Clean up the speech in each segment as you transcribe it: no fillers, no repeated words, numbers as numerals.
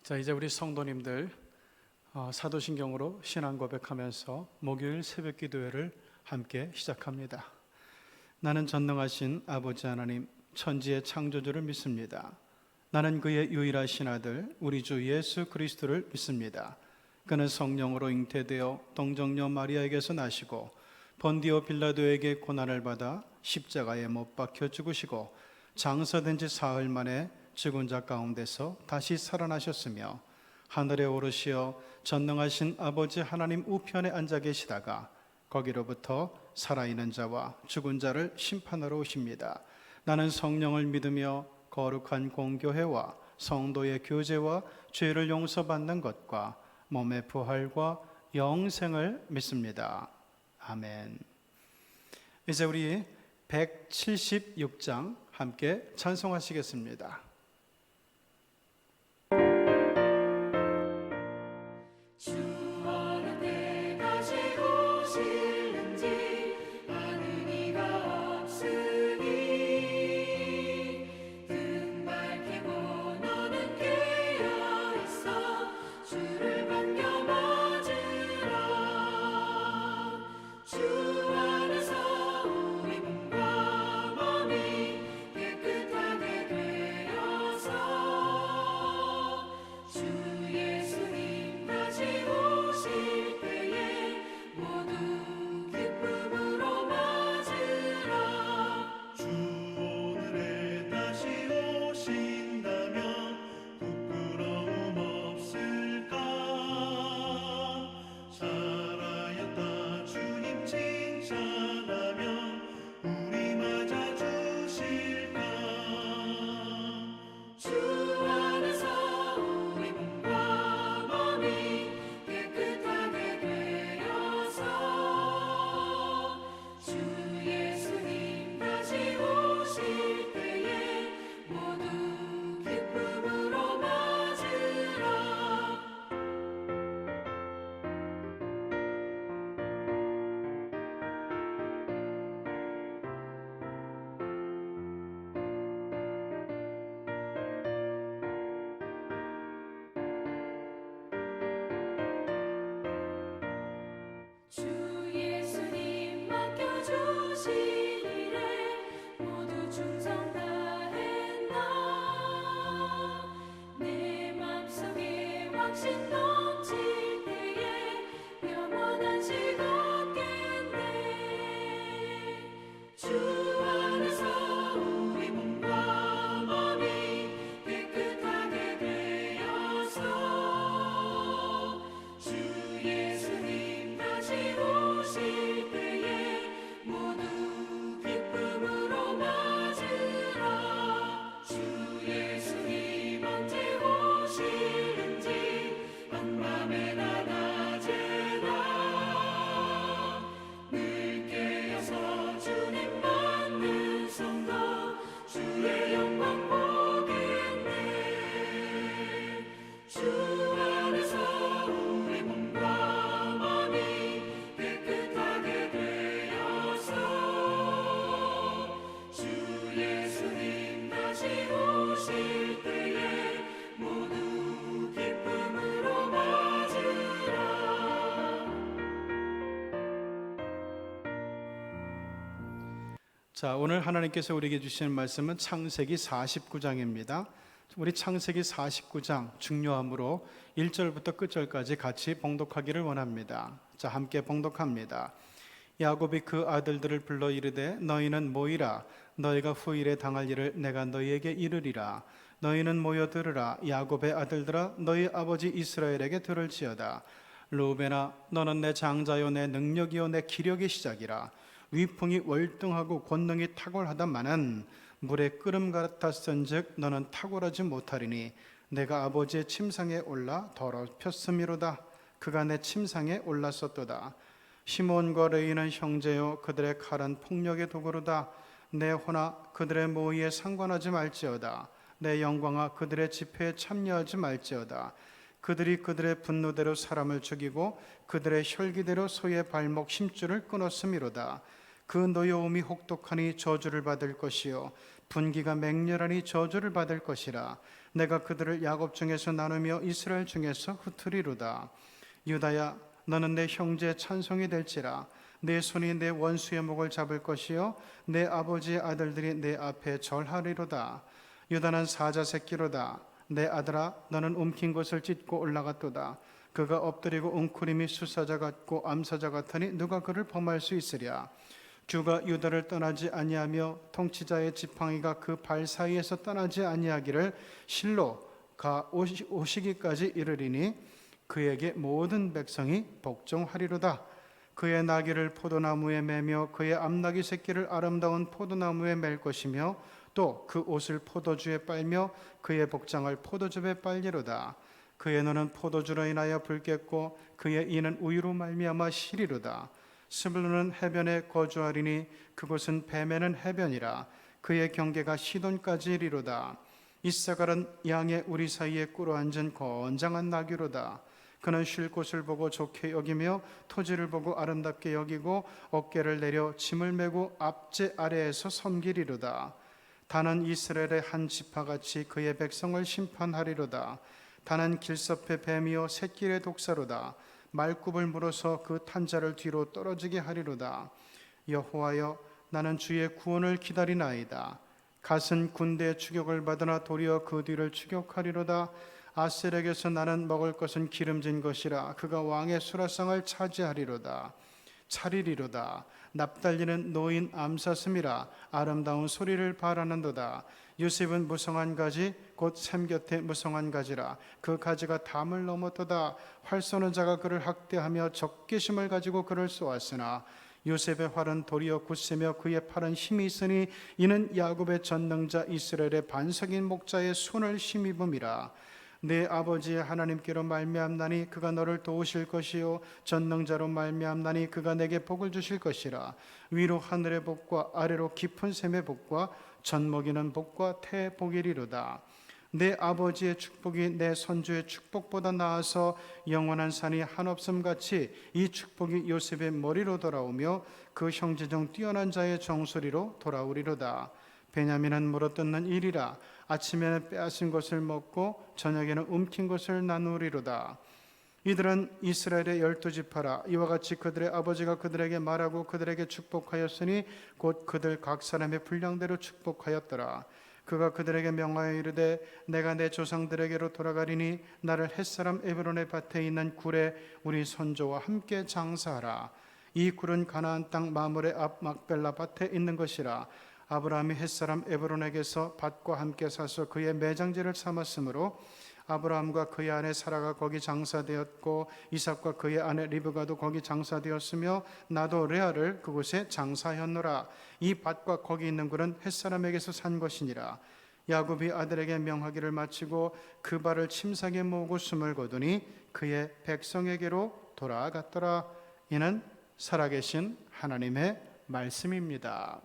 자, 이제 우리 성도님들 사도신경으로 신앙 고백하면서 목요일 새벽 기도회를 함께 시작합니다. 나는 전능하신 아버지 하나님, 천지의 창조주를 믿습니다. 나는 그의 유일하신 아들 우리 주 예수 그리스도를 믿습니다. 그는 성령으로 잉태되어 동정녀 마리아에게서 나시고 본디오 빌라도에게 고난을 받아 십자가에 못 박혀 죽으시고 장사된 지 사흘 만에 죽은 자 가운데서 다시 살아나셨으며 하늘에 오르시어 전능하신 아버지 하나님 우편에 앉아 계시다가 거기로부터 살아있는 자와 죽은 자를 심판하러 오십니다. 나는 성령을 믿으며 거룩한 공교회와 성도의 교제와 죄를 용서받는 것과 몸의 부활과 영생을 믿습니다. 아멘. 이제 우리 176장 함께 찬송하시겠습니다. 자, 오늘 하나님께서 우리에게 주시는 말씀은 창세기 49장입니다. 우리 창세기 49장 중요함으로 1절부터 끝절까지 같이 봉독하기를 원합니다. 자, 함께 봉독합니다. 야곱이 그 아들들을 불러 이르되 너희는 모이라. 너희가 후일에 당할 일을 내가 너희에게 이르리라. 너희는 모여 들으라. 야곱의 아들들아, 너희 아버지 이스라엘에게 들을지어다. 르우벤아, 너는 내 장자요 내 능력이요 내 기력의 시작이라. 위풍이 월등하고 권능이 탁월하다마는 물에 끓음 같았은즉 너는 탁월하지 못하리니 내가 아버지의 침상에 올라 더럽혔음이로다. 그가 내 침상에 올랐었도다. 시몬과 레위는 형제요 그들의 칼은 폭력의 도구로다. 내 호나 그들의 모의에 상관하지 말지어다. 내 영광아 그들의 집회에 참여하지 말지어다. 그들이 그들의 분노대로 사람을 죽이고 그들의 혈기대로 소의 발목 힘줄을 끊었음이로다. 그 노여움이 혹독하니 저주를 받을 것이요 분기가 맹렬하니 저주를 받을 것이라. 내가 그들을 야곱 중에서 나누며 이스라엘 중에서 흩으리로다. 유다야, 너는 내 형제의 찬송이 될지라. 내 손이 내 원수의 목을 잡을 것이요 내 아버지의 아들들이 내 앞에 절하리로다. 유다는 사자 새끼로다. 내 아들아, 너는 움킨 것을 찢고 올라갔도다. 그가 엎드리고 웅크림이 수사자 같고 암사자 같으니 누가 그를 범할 수 있으랴. 주가 유다를 떠나지 아니하며 통치자의 지팡이가 그 발 사이에서 떠나지 아니하기를 실로가 오시기까지 이르리니 그에게 모든 백성이 복종하리로다. 그의 나귀를 포도나무에 매며 그의 암나귀 새끼를 아름다운 포도나무에 맬 것이며 또 그 옷을 포도주에 빨며 그의 복장을 포도즙에 빨리로다. 그의 눈은 포도주로 인하여 붉겠고 그의 이는 우유로 말미암아 시리로다. 스불론은 해변에 거주하리니 그곳은 뱀에는 해변이라. 그의 경계가 시돈까지 이리로다. 이사갈은 양의 우리 사이에 꿇어앉은 건장한 나귀로다. 그는 쉴 곳을 보고 좋게 여기며 토지를 보고 아름답게 여기고 어깨를 내려 짐을 메고 앞제 아래에서 섬기리로다. 다는 이스라엘의 한 지파같이 그의 백성을 심판하리로다. 다는 길섭의 뱀이요 샛길의 독사로다. 말굽을 물어서 그 탄자를 뒤로 떨어지게 하리로다. 여호와여, 나는 주의 구원을 기다리나이다. 갓은 군대의 추격을 받으나 도리어 그 뒤를 추격하리로다. 아셀에게서 나는 먹을 것은 기름진 것이라. 그가 왕의 수라상을 차지하리로다. 차리리로다. 납달리는 노인 암사슴이라. 아름다운 소리를 바라는도다. 요셉은 무성한 가지 곧 샘 곁에 무성한 가지라. 그 가지가 담을 넘었도다. 활 쏘는 자가 그를 학대하며 적개심을 가지고 그를 쏘았으나 요셉의 활은 도리어 굳세며 그의 팔은 힘이 있으니 이는 야곱의 전능자 이스라엘의 반석인 목자의 손을 힘입음이라. 내 아버지의 하나님께로 말미암나니 그가 너를 도우실 것이요 전능자로 말미암나니 그가 내게 복을 주실 것이라. 위로 하늘의 복과 아래로 깊은 샘의 복과 젖 먹이는 복과 태 복이리로다. 내 아버지의 축복이 내 선조의 축복보다 나아서 영원한 산이 한없음 같이 이 축복이 요셉의 머리로 돌아오며 그 형제 중 뛰어난 자의 정수리로 돌아오리로다. 베냐민은 물어뜯는 일이라. 아침에는 빼앗은 것을 먹고 저녁에는 움킨 것을 나누리로다. 이들은 이스라엘의 12지파라. 이와 같이 그들의 아버지가 그들에게 말하고 그들에게 축복하였으니 곧 그들 각 사람의 분량대로 축복하였더라. 그가 그들에게 명하여 이르되 내가 내 조상들에게로 돌아가리니 나를 햇사람 에브론의 밭에 있는 굴에 우리 선조와 함께 장사하라. 이 굴은 가나안 땅 마물의 앞 막벨라 밭에 있는 것이라. 아브라함이 햇사람 에브론에게서 밭과 함께 사서 그의 매장지를 삼았으므로 아브라함과 그의 아내 사라가 거기 장사되었고 이삭과 그의 아내 리브가도 거기 장사되었으며 나도 레아를 그곳에 장사하였노라. 이 밭과 거기 있는 굴은 햇사람에게서 산 것이니라. 야곱이 아들에게 명하기를 마치고 그 발을 침상에 모으고 숨을 거두니 그의 백성에게로 돌아갔더라. 이는 살아계신 하나님의 말씀입니다.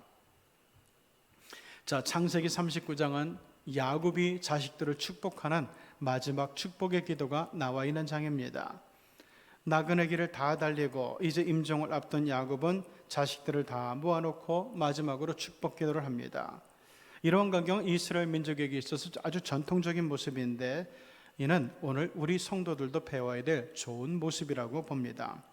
자, 창세기 39장은 야곱이 자식들을 축복하는 마지막 축복의 기도가 나와 있는 장입니다. 나그네 길을 다 달리고 이제 임종을 앞둔 야곱은 자식들을 다 모아놓고 마지막으로 축복 기도를 합니다. 이런 광경 이스라엘 민족에게 있어서 아주 전통적인 모습인데 이는 오늘 우리 성도들도 배워야 될 좋은 모습이라고 봅니다.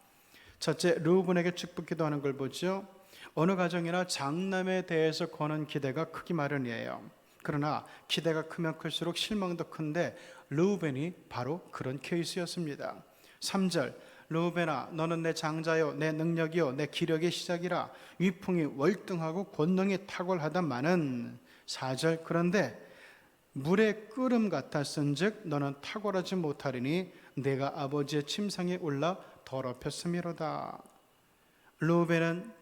첫째, 르우븐에게 축복 기도하는 걸 보죠. 어느 가정이나 장남에 대해서 거는 기대가 크기 마련이에요. 그러나 기대가 크면 클수록 실망도 큰데 르우벤이 바로 그런 케이스였습니다. 3절, 르우벤아 너는 내 장자요 내 능력이요 내 기력의 시작이라. 위풍이 월등하고 권능이 탁월하다마는. 4절, 그런데 물의 끓음 같았은즉 너는 탁월하지 못하리니 내가 아버지의 침상에 올라 더럽혔음이로다. 르우벤은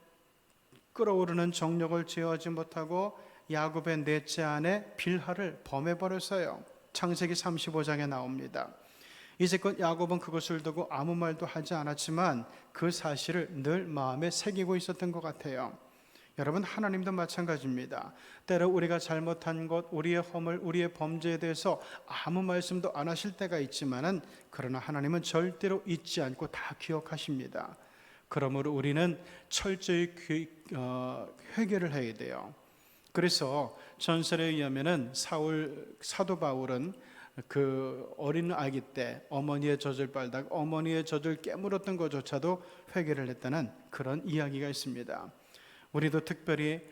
끓어오르는 정력을 제어하지 못하고 야곱의 넷째 아내 빌하를 범해버렸어요. 창세기 35장에 나옵니다. 이제껏 야곱은 그것을 두고 아무 말도 하지 않았지만 그 사실을 늘 마음에 새기고 있었던 것 같아요. 여러분, 하나님도 마찬가지입니다. 때로 우리가 잘못한 것, 우리의 허물, 우리의 범죄에 대해서 아무 말씀도 안 하실 때가 있지만은 그러나 하나님은 절대로 잊지 않고 다 기억하십니다. 그러므로 우리는 철저히 회개를 해야 돼요. 그래서 전설에 의하면은 사도 바울은 그 어린 아기 때 어머니의 젖을 빨다가 어머니의 젖을 깨물었던 것조차도 회개를 했다는 그런 이야기가 있습니다. 우리도 특별히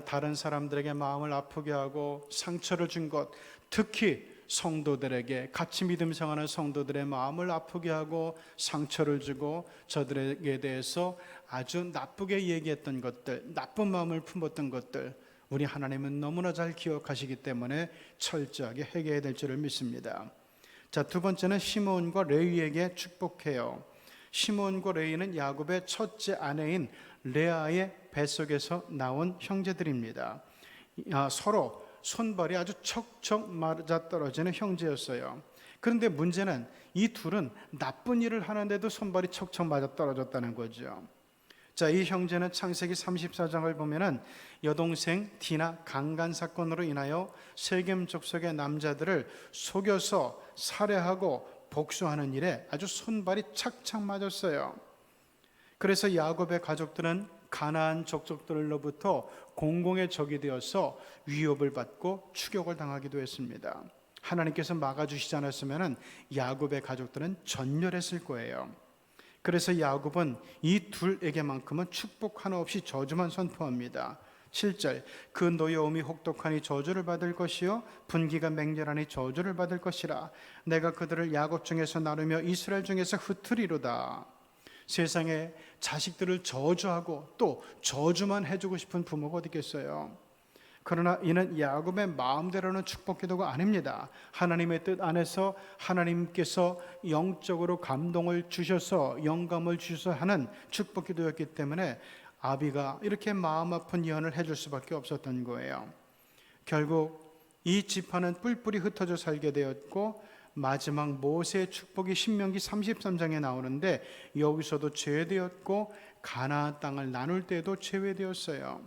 다른 사람들에게 마음을 아프게 하고 상처를 준 것, 특히 성도들에게, 같이 믿음 생활하는 성도들의 마음을 아프게 하고 상처를 주고 저들에게 대해서 아주 나쁘게 얘기했던 것들, 나쁜 마음을 품었던 것들, 우리 하나님은 너무나 잘 기억하시기 때문에 철저하게 회개해야 될 줄을 믿습니다. 자, 두 번째는 시므온과 레위에게 축복해요. 시므온과 레위는 야곱의 첫째 아내인 레아의 뱃속에서 나온 형제들입니다. 서로 손발이 아주 척척 맞아떨어지는 형제였어요. 그런데 문제는 이 둘은 나쁜 일을 하는데도 손발이 척척 맞아떨어졌다는 거죠. 자, 이 형제는 창세기 34장을 보면은 여동생 디나 강간 사건으로 인하여 세겜 족속의 남자들을 속여서 살해하고 복수하는 일에 아주 손발이 착착 맞았어요. 그래서 야곱의 가족들은 가나안 족속들로부터 공공의 적이 되어서 위협을 받고 추격을 당하기도 했습니다. 하나님께서 막아주시지 않았으면 야곱의 가족들은 전멸했을 거예요. 그래서 야곱은 이 둘에게만큼은 축복 하나 없이 저주만 선포합니다. 7절, 그 노여움이 혹독하니 저주를 받을 것이요 분기가 맹렬하니 저주를 받을 것이라. 내가 그들을 야곱 중에서 나누며 이스라엘 중에서 흩으리로다. 세상에 자식들을 저주하고 또 저주만 해주고 싶은 부모가 어디 있겠어요? 그러나 이는 야곱의 마음대로는 축복 기도가 아닙니다. 하나님의 뜻 안에서 하나님께서 영적으로 감동을 주셔서 영감을 주셔서 하는 축복 기도였기 때문에 아비가 이렇게 마음 아픈 예언을 해줄 수밖에 없었던 거예요. 결국 이 지파는 뿔뿔이 흩어져 살게 되었고 마지막 모세의 축복이 신명기 33장에 나오는데 여기서도 제외되었고 가나안 땅을 나눌 때도 제외되었어요.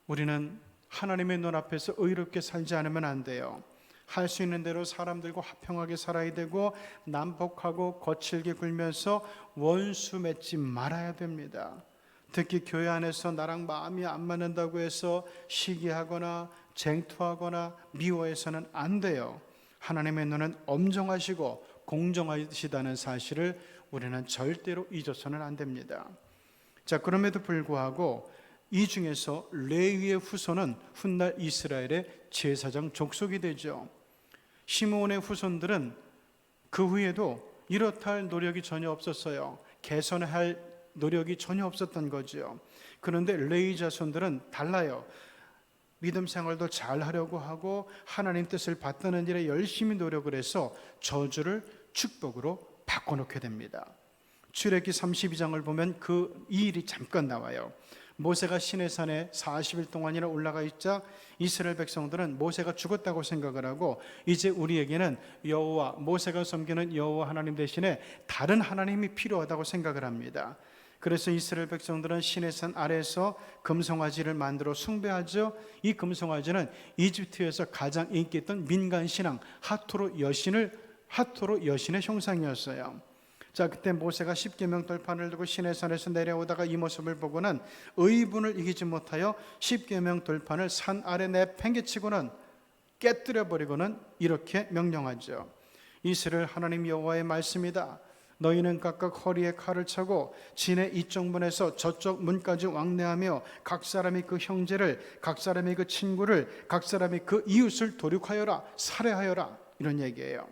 우리는 하나님의 눈앞에서 의롭게 살지 않으면 안 돼요. 할 수 있는 대로 사람들과 화평하게 살아야 되고 난폭하고 거칠게 굴면서 원수 맺지 말아야 됩니다. 특히 교회 안에서 나랑 마음이 안 맞는다고 해서 시기하거나 쟁투하거나 미워해서는 안 돼요. 하나님의 눈은 엄정하시고 공정하시다는 사실을 우리는 절대로 잊어서는 안 됩니다. 자, 그럼에도 불구하고 이 중에서 레위의 후손은 훗날 이스라엘의 제사장 족속이 되죠. 시므온의 후손들은 그 후에도 이렇다 할 노력이 전혀 없었어요. 개선할 노력이 전혀 없었던 거죠. 그런데 레위 자손들은 달라요. 믿음 생활도 잘 하려고 하고 하나님 뜻을 받드는 일에 열심히 노력을 해서 저주를 축복으로 바꿔놓게 됩니다. 출애굽기 32장을 보면 이 일이 잠깐 나와요. 모세가 시내산에 40일 동안이나 올라가 있자 이스라엘 백성들은 모세가 죽었다고 생각을 하고 이제 우리에게는 여호와, 모세가 섬기는 여호와 하나님 대신에 다른 하나님이 필요하다고 생각을 합니다. 그래서 이스라엘 백성들은 시내산 아래에서 금송아지를 만들어 숭배하죠. 이 금송아지는 이집트에서 가장 인기 있던 민간 신앙 하토로 여신의 형상이었어요. 자, 그때 모세가 십계명 돌판을 들고 시내산에서 내려오다가 이 모습을 보고는 의분을 이기지 못하여 십계명 돌판을 산 아래 내팽개치고는 깨뜨려 버리고는 이렇게 명령하죠. 이스라엘 하나님 여호와의 말씀이다. 너희는 각각 허리에 칼을 차고 진의 이쪽 문에서 저쪽 문까지 왕래하며 각 사람이 그 형제를, 각 사람이 그 친구를, 각 사람이 그 이웃을 도륙하여라, 살해하여라, 이런 얘기예요.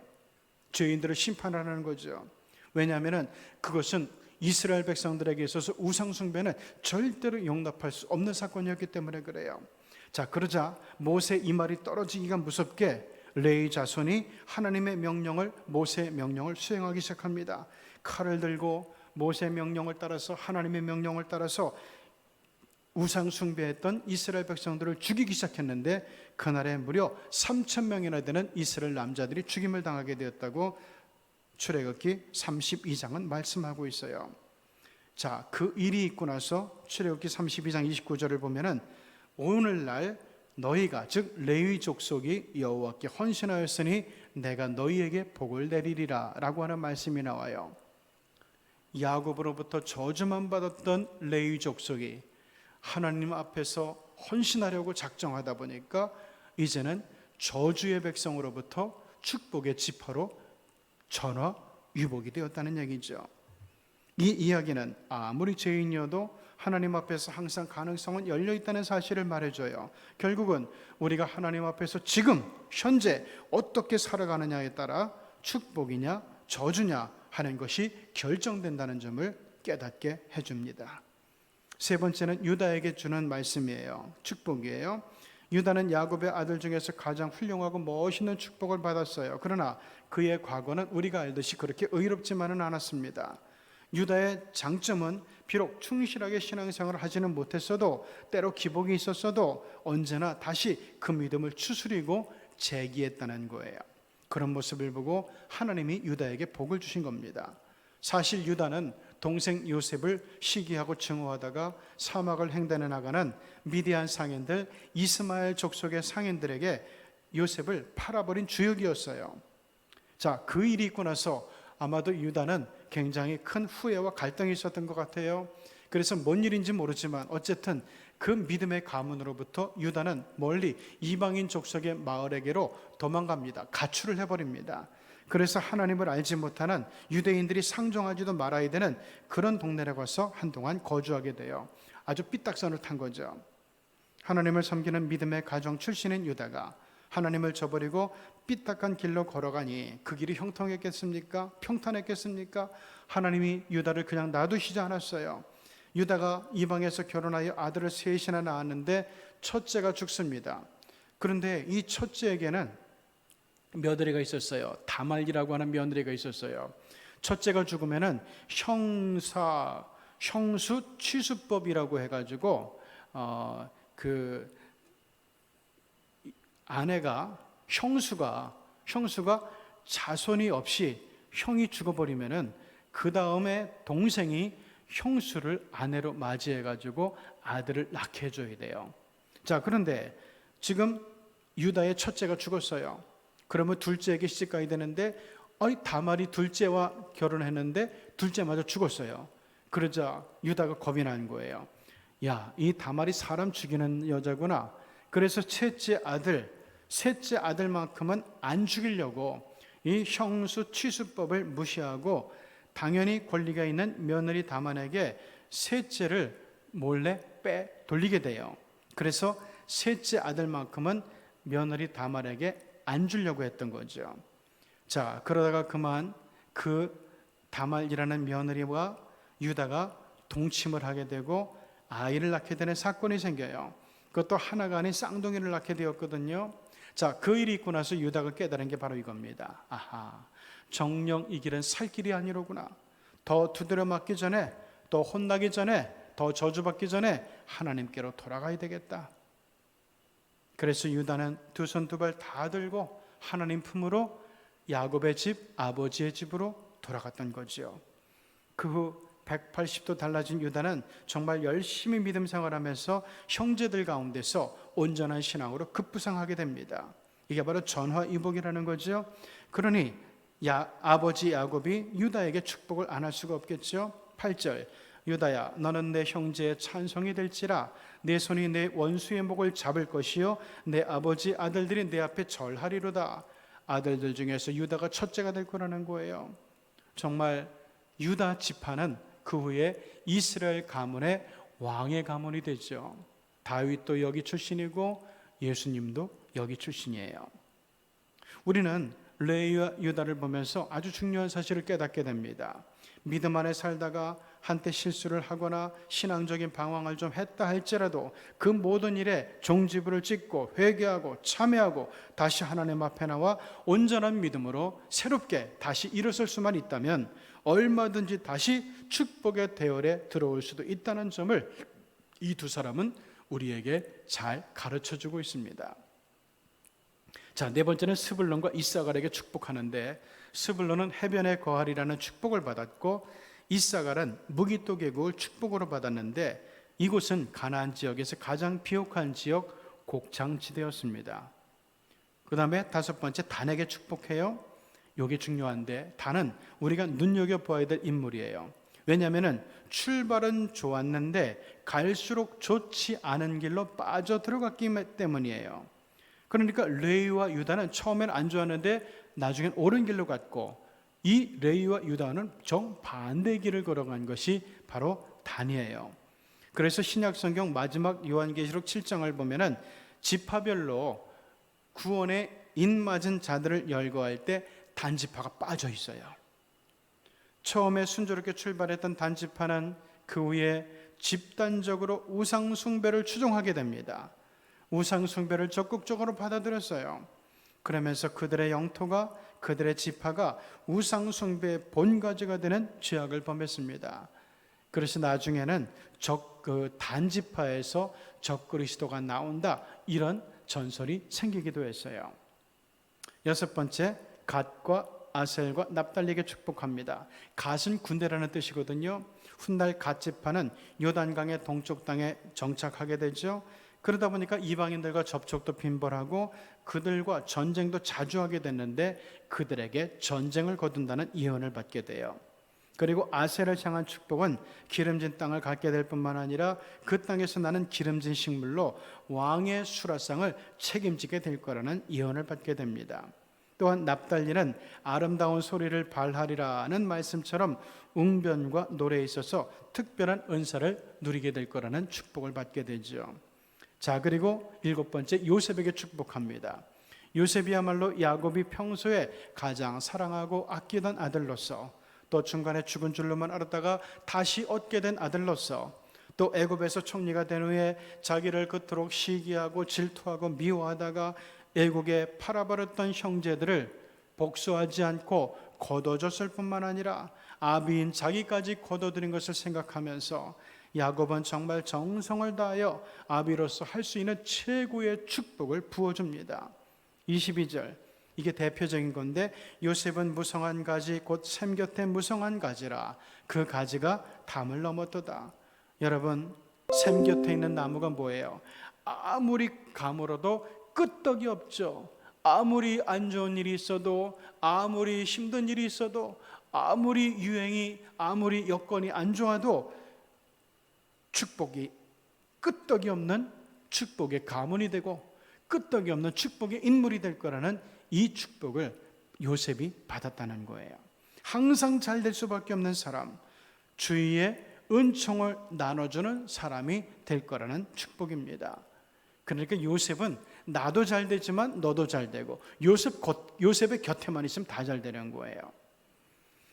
죄인들을 심판하라는 거죠. 왜냐하면 그것은 이스라엘 백성들에게 있어서 우상 숭배는 절대로 용납할 수 없는 사건이었기 때문에 그래요. 자, 그러자 모세 이 말이 떨어지기가 무섭게 레위 자손이 하나님의 명령을, 모세의 명령을 수행하기 시작합니다. 칼을 들고 모세의 명령을 따라서, 하나님의 명령을 따라서 우상 숭배했던 이스라엘 백성들을 죽이기 시작했는데 그날에 무려 3,000명이나 되는 이스라엘 남자들이 죽임을 당하게 되었다고 출애굽기 32장은 말씀하고 있어요. 자, 그 일이 있고 나서 출애굽기 32장 29절을 보면은 오늘날 너희가, 즉 레위 족속이 여호와께 헌신하였으니 내가 너희에게 복을 내리리라 라고 하는 말씀이 나와요. 야곱으로부터 저주만 받았던 레위 족속이 하나님 앞에서 헌신하려고 작정하다 보니까 이제는 저주의 백성으로부터 축복의 지파로 전화 위복이 되었다는 얘기죠. 이 이야기는 아무리 죄인이어도 하나님 앞에서 항상 가능성은 열려 있다는 사실을 말해줘요. 결국은 우리가 하나님 앞에서 지금 현재 어떻게 살아가느냐에 따라 축복이냐 저주냐 하는 것이 결정된다는 점을 깨닫게 해줍니다. 세 번째는 유다에게 주는 말씀이에요. 축복이에요. 유다는 야곱의 아들 중에서 가장 훌륭하고 멋있는 축복을 받았어요. 그러나 그의 과거는 우리가 알듯이 그렇게 의롭지만은 않았습니다. 유다의 장점은 비록 충실하게 신앙생활을 하지는 못했어도, 때로 기복이 있었어도 언제나 다시 그 믿음을 추스리고 재기했다는 거예요. 그런 모습을 보고 하나님이 유다에게 복을 주신 겁니다. 사실 유다는 동생 요셉을 시기하고 증오하다가 사막을 횡단해 나가는 미디안 상인들, 이스마엘 족속의 상인들에게 요셉을 팔아버린 주역이었어요. 자, 그 일이 있고 나서 아마도 유다는 굉장히 큰 후회와 갈등이 있었던 것 같아요. 그래서 뭔 일인지 모르지만 어쨌든 그 믿음의 가문으로부터 유다는 멀리 이방인 족속의 마을에게로 도망갑니다. 가출을 해버립니다. 그래서 하나님을 알지 못하는 유대인들이 상종하지도 말아야 되는 그런 동네에 가서 한동안 거주하게 돼요. 아주 삐딱선을 탄 거죠. 하나님을 섬기는 믿음의 가정 출신인 유다가 하나님을 저버리고 삐딱한 길로 걸어가니 그 길이 형통했겠습니까? 평탄했겠습니까? 하나님이 유다를 그냥 놔두시지 않았어요. 유다가 이방에서 결혼하여 아들을 셋이나 낳았는데 첫째가 죽습니다. 그런데 이 첫째에게는 며느리가 있었어요. 다말이라고 하는 며느리가 있었어요. 첫째가 죽으면은 형수 취수법이라고 해가지고 그 아내가 형수가 자손이 없이 형이 죽어버리면은 그 다음에 동생이 형수를 아내로 맞이해가지고 아들을 낳게 해줘야 돼요. 자, 그런데 지금 유다의 첫째가 죽었어요. 그러면 둘째에게 시집가야 되는데 다말이 둘째와 결혼했는데 둘째마저 죽었어요. 그러자 유다가 겁이 난 거예요. 야, 이 다말이 사람 죽이는 여자구나. 그래서 셋째 아들만큼은 안 죽이려고 이 형수 취수법을 무시하고 당연히 권리가 있는 며느리 다만에게 셋째를 몰래 돌리게 돼요. 그래서 셋째 아들만큼은 며느리 다말에게 안 주려고 했던 거죠. 자, 그러다가 그만 그 다말이라는 며느리와 유다가 동침을 하게 되고 아이를 낳게 되는 사건이 생겨요. 그것도 하나가 아닌 쌍둥이를 낳게 되었거든요. 자, 그 일이 있고 나서 유다가 깨달은 게 바로 이겁니다. 아하, 정령 이 길은 살 길이 아니로구나. 더 두드려 맞기 전에, 더 혼나기 전에, 더 저주받기 전에 하나님께로 돌아가야 되겠다. 그래서 유다는 두 손 두 발 다 들고 하나님 품으로 야곱의 집, 아버지의 집으로 돌아갔던 거죠. 그 후 180도 달라진 유다는 정말 열심히 믿음 생활하면서 형제들 가운데서 온전한 신앙으로 급부상하게 됩니다. 이게 바로 전화위복이라는 거죠. 그러니 아버지 야곱이 유다에게 축복을 안 할 수가 없겠죠. 8절, 유다야 너는 내 형제의 찬송이 될지라 내 손이 내 원수의 목을 잡을 것이요 내 아버지 아들들이 내 앞에 절하리로다. 아들들 중에서 유다가 첫째가 될 거라는 거예요. 정말 유다 지파는 그 후에 이스라엘 가문의 왕의 가문이 되죠. 다윗도 여기 출신이고 예수님도 여기 출신이에요. 우리는 레위와 유다를 보면서 아주 중요한 사실을 깨닫게 됩니다. 믿음 안에 살다가 한때 실수를 하거나 신앙적인 방황을 좀 했다 할지라도 그 모든 일에 종지부를 찍고 회개하고 참회하고 다시 하나님 앞에 나와 온전한 믿음으로 새롭게 다시 일어설 수만 있다면 얼마든지 다시 축복의 대열에 들어올 수도 있다는 점을 이 두 사람은 우리에게 잘 가르쳐주고 있습니다. 자, 네 번째는 스불론과 이사갈에게 축복하는데, 스불론은 해변에 거하리라는 축복을 받았고 이사갈은 무기토 계곡을 축복으로 받았는데 이곳은 가나안 지역에서 가장 비옥한 지역 곡창지대였습니다. 그 다음에 다섯 번째 단에게 축복해요. 이게 중요한데 단은 우리가 눈여겨보아야 될 인물이에요. 왜냐하면 출발은 좋았는데 갈수록 좋지 않은 길로 빠져 들어갔기 때문이에요. 그러니까 레위와 유다는 처음엔 안 좋았는데 나중엔 옳은 길로 갔고, 이 레위와 유다는 정반대의 길을 걸어간 것이 바로 단이에요. 그래서 신약성경 마지막 요한계시록 7장을 보면은 지파별로 구원에 인맞은 자들을 열거할 때 단지파가 빠져 있어요. 처음에 순조롭게 출발했던 단지파는 그 후에 집단적으로 우상 숭배를 추종하게 됩니다. 우상 숭배를 적극적으로 받아들였어요. 그러면서 그들의 영토가, 그들의 지파가 우상 숭배의 본가지가 되는 죄악을 범했습니다. 그래서 나중에는 그 단지파에서 적그리스도가 나온다, 이런 전설이 생기기도 했어요. 여섯 번째, 갓과 아셀과 납달리에게 축복합니다. 갓은 군대라는 뜻이거든요. 훗날 갓 지파는 요단강의 동쪽 땅에 정착하게 되죠. 그러다 보니까 이방인들과 접촉도 빈번하고 그들과 전쟁도 자주 하게 됐는데 그들에게 전쟁을 거둔다는 예언을 받게 돼요. 그리고 아셀을 향한 축복은 기름진 땅을 갖게 될 뿐만 아니라 그 땅에서 나는 기름진 식물로 왕의 수라상을 책임지게 될 거라는 예언을 받게 됩니다. 또한 납달리는 아름다운 소리를 발하리라는 말씀처럼 웅변과 노래에 있어서 특별한 은사를 누리게 될 거라는 축복을 받게 되죠. 자, 그리고 일곱 번째, 요셉에게 축복합니다. 요셉이야말로 야곱이 평소에 가장 사랑하고 아끼던 아들로서, 또 중간에 죽은 줄로만 알았다가 다시 얻게 된 아들로서, 또 애굽에서 총리가 된 후에 자기를 그토록 시기하고 질투하고 미워하다가 애국에 팔아버렸던 형제들을 복수하지 않고 거둬줬을 뿐만 아니라 아비인 자기까지 거둬들인 것을 생각하면서 야곱은 정말 정성을 다하여 아비로서 할 수 있는 최고의 축복을 부어줍니다. 22절, 이게 대표적인 건데, 요셉은 무성한 가지 곧 샘 곁에 무성한 가지라 그 가지가 담을 넘었도다. 여러분, 샘 곁에 있는 나무가 뭐예요? 아무리 가물어도 끄떡이 없죠. 아무리 안 좋은 일이 있어도, 아무리 힘든 일이 있어도, 아무리 유행이, 아무리 여건이 안 좋아도 축복이 끄떡이 없는 축복의 가문이 되고 끄떡이 없는 축복의 인물이 될 거라는 이 축복을 요셉이 받았다는 거예요. 항상 잘 될 수밖에 없는 사람, 주위에 은총을 나눠주는 사람이 될 거라는 축복입니다. 그러니까 요셉은 나도 잘 되지만 너도 잘 되고 요셉의 곁에만 있으면 다 잘 되는 거예요.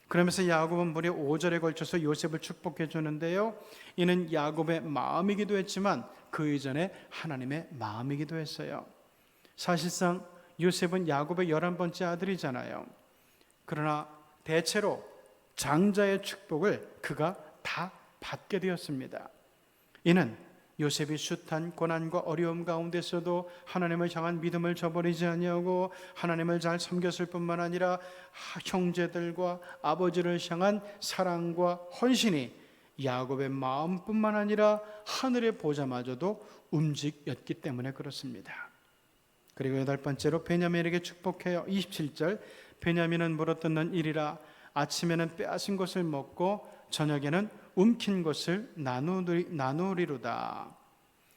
그러면서 야곱은 무려 5절에 걸쳐서 요셉을 축복해 주는데요, 이는 야곱의 마음이기도 했지만 그 이전에 하나님의 마음이기도 했어요. 사실상 요셉은 야곱의 11번째 아들이잖아요. 그러나 대체로 장자의 축복을 그가 다 받게 되었습니다. 이는 요셉이 숱한 고난과 어려움 가운데서도 하나님을 향한 믿음을 저버리지 아니하고 하나님을 잘 섬겼을 뿐만 아니라 형제들과 아버지를 향한 사랑과 헌신이 야곱의 마음뿐만 아니라 하늘의 보좌마저도 움직였기 때문에 그렇습니다. 그리고 여덟 번째로 베냐민에게 축복해요. 27절, 베냐민은 물어뜯는 일이라 아침에는 빼앗은 것을 먹고 저녁에는 움킨 것을 나누리로다.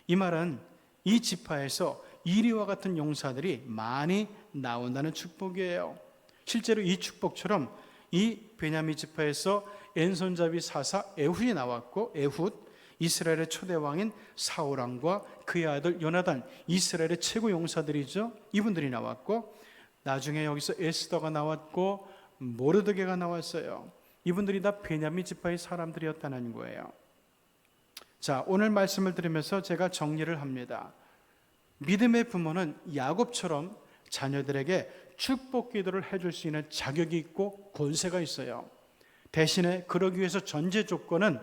이 말은 이 지파에서 이리와 같은 용사들이 많이 나온다는 축복이에요. 실제로 이 축복처럼 이 베냐민 지파에서 왼손잡이 사사 에훗이 나왔고, 에훗, 이스라엘의 초대 왕인 사울왕과 그의 아들 요나단, 이스라엘의 최고 용사들이죠. 이분들이 나왔고, 나중에 여기서 에스더가 나왔고 모르드게가 나왔어요. 이분들이 다 베냐민 지파의 사람들이었다는 거예요. 자, 오늘 말씀을 들으면서 제가 정리를 합니다. 믿음의 부모는 야곱처럼 자녀들에게 축복 기도를 해줄 수 있는 자격이 있고 권세가 있어요. 대신에 그러기 위해서 전제 조건은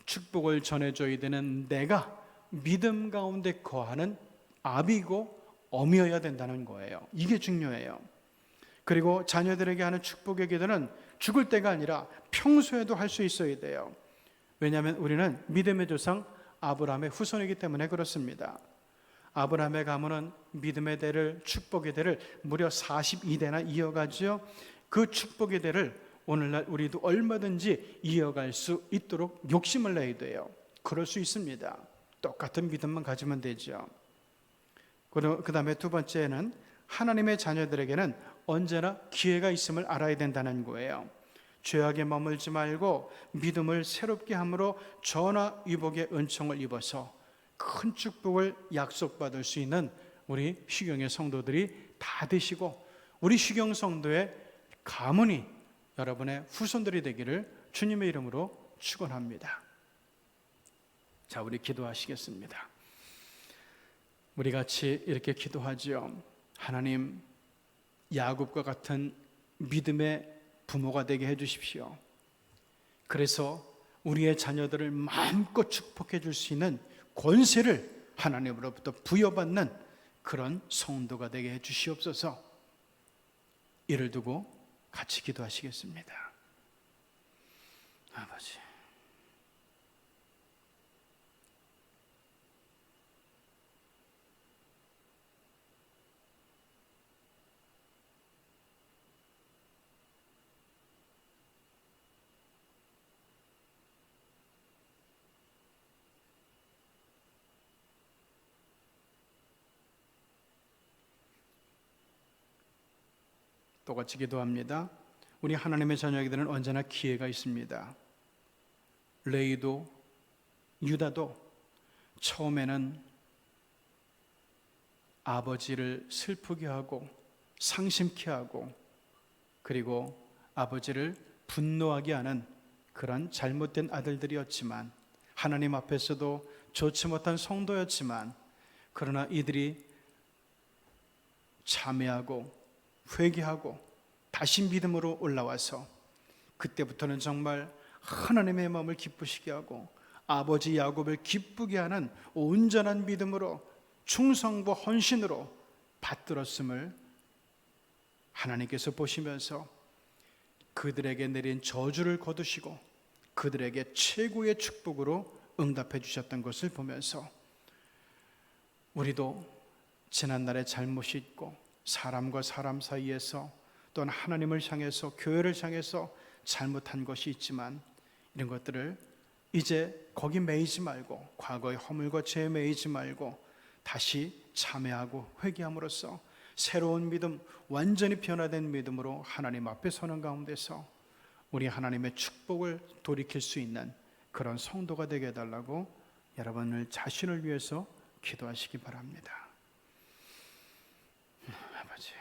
축복을 전해줘야 되는 내가 믿음 가운데 거하는 아비고 어미여야 된다는 거예요. 이게 중요해요. 그리고 자녀들에게 하는 축복의 기도는 죽을 때가 아니라 평소에도 할 수 있어야 돼요. 왜냐하면 우리는 믿음의 조상 아브라함의 후손이기 때문에 그렇습니다. 아브라함의 가문은 믿음의 대를, 축복의 대를 무려 42대나 이어가죠. 그 축복의 대를 오늘날 우리도 얼마든지 이어갈 수 있도록 욕심을 내야 돼요. 그럴 수 있습니다. 똑같은 믿음만 가지면 되죠. 그 다음에 두 번째는 하나님의 자녀들에게는 언제나 기회가 있음을 알아야 된다는 거예요. 죄악에 머물지 말고 믿음을 새롭게 함으로 전화위복의 은총을 입어서 큰 축복을 약속받을 수 있는 우리 휴경의 성도들이 다 되시고, 우리 휴경 성도의 가문이 여러분의 후손들이 되기를 주님의 이름으로 축원합니다. 자, 우리 기도하시겠습니다. 우리 같이 이렇게 기도하죠. 하나님, 야곱과 같은 믿음의 부모가 되게 해주십시오. 그래서 우리의 자녀들을 마음껏 축복해 줄 수 있는 권세를 하나님으로부터 부여받는 그런 성도가 되게 해주시옵소서. 이를 두고 같이 기도하시겠습니다. 아버지, 똑같이 기도합니다. 우리 하나님의 자녀에게는 언제나 기회가 있습니다. 레위도 유다도 처음에는 아버지를 슬프게 하고 상심케 하고 그리고 아버지를 분노하게 하는 그런 잘못된 아들들이었지만, 하나님 앞에서도 좋지 못한 성도였지만, 그러나 이들이 참회하고 회개하고 다시 믿음으로 올라와서 그때부터는 정말 하나님의 마음을 기쁘시게 하고 아버지 야곱을 기쁘게 하는 온전한 믿음으로 충성과 헌신으로 받들었음을 하나님께서 보시면서 그들에게 내린 저주를 거두시고 그들에게 최고의 축복으로 응답해 주셨던 것을 보면서 우리도 지난날의 잘못이 있고 사람과 사람 사이에서 또는 하나님을 향해서 교회를 향해서 잘못한 것이 있지만, 이런 것들을 이제 거기 매이지 말고 과거의 허물과 죄에 매이지 말고 다시 참회하고 회개함으로써 새로운 믿음, 완전히 변화된 믿음으로 하나님 앞에 서는 가운데서 우리 하나님의 축복을 돌이킬 수 있는 그런 성도가 되게 해달라고 여러분을 자신을 위해서 기도하시기 바랍니다. 아버지,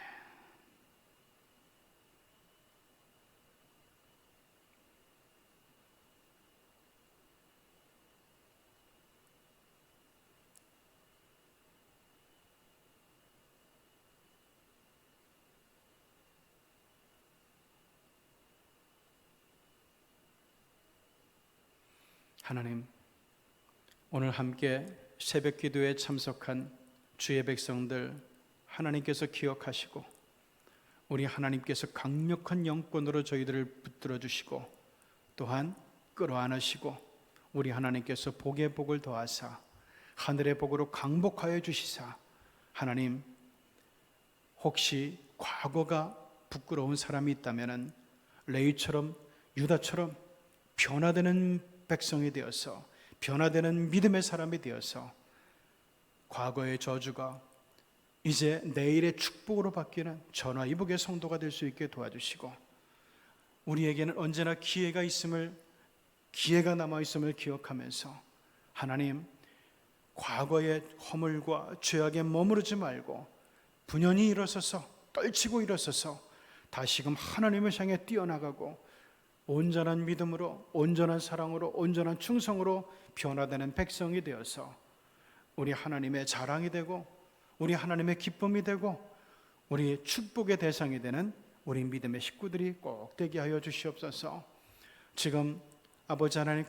하나님, 오늘 함께 새벽 기도에 참석한 주의 백성들 하나님께서 기억하시고 우리 하나님께서 강력한 영권으로 저희들을 붙들어 주시고 또한 끌어안으시고 우리 하나님께서 복의 복을 더하사 하늘의 복으로 강복하여 주시사, 하나님, 혹시 과거가 부끄러운 사람이 있다면 레위처럼 유다처럼 변화되는 백성이 되어서 변화되는 믿음의 사람이 되어서 과거의 저주가 이제 내일의 축복으로 바뀌는 전화위복의 성도가 될 수 있게 도와주시고, 우리에게는 언제나 기회가 남아있음을 기억하면서 하나님, 과거의 허물과 죄악에 머무르지 말고 분연히 일어서서 떨치고 일어서서 다시금 하나님을 향해 뛰어나가고 온전한 믿음으로 온전한 사랑으로 온전한 충성으로 변화되는 백성이 되어서 우리 하나님의 자랑이 되고 우리 하나님의 기쁨이 되고 우리 축복의 대상이 되는 우리 믿음의 식구들이 꼭 되게 하여 주시옵소서. 지금 아버지 하나님,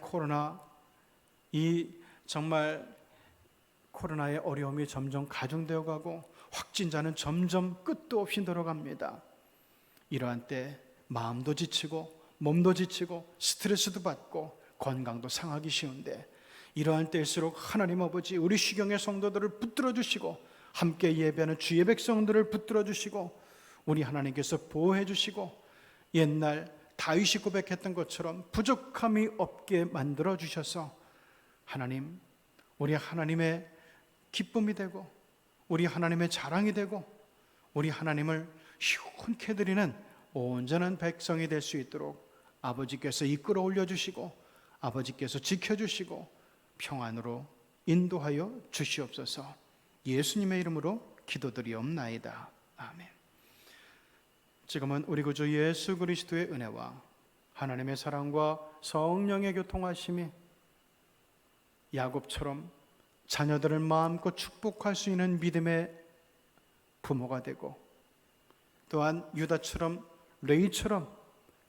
정말 코로나의 어려움이 점점 가중되어 가고 확진자는 점점 끝도 없이 늘어갑니다. 이러한 때 마음도 지치고 몸도 지치고 스트레스도 받고 건강도 상하기 쉬운데, 이러한 때일수록 하나님 아버지, 우리 시경의 성도들을 붙들어 주시고 함께 예배하는 주의 백성들을 붙들어 주시고 우리 하나님께서 보호해 주시고 옛날 다윗이 고백했던 것처럼 부족함이 없게 만들어 주셔서 하나님, 우리 하나님의 기쁨이 되고 우리 하나님의 자랑이 되고 우리 하나님을 시원케 드리는 온전한 백성이 될 수 있도록 아버지께서 이끌어 올려주시고 아버지께서 지켜주시고 평안으로 인도하여 주시옵소서. 예수님의 이름으로 기도드리옵나이다. 아멘. 지금은 우리 구주 예수 그리스도의 은혜와 하나님의 사랑과 성령의 교통하심이 야곱처럼 자녀들을 마음껏 축복할 수 있는 믿음의 부모가 되고, 또한 유다처럼 레이처럼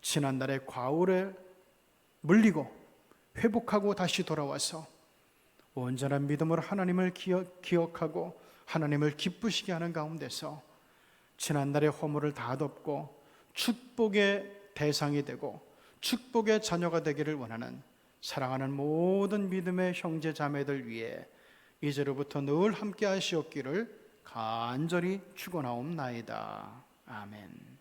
지난날의 과오를 물리고 회복하고 다시 돌아와서 온전한 믿음으로 하나님을 기억하고 하나님을 기쁘시게 하는 가운데서 지난날의 허물을 다 덮고 축복의 대상이 되고 축복의 자녀가 되기를 원하는 사랑하는 모든 믿음의 형제 자매들 위해 이제로부터 늘 함께 하시옵기를 간절히 축원하옵나이다. 아멘.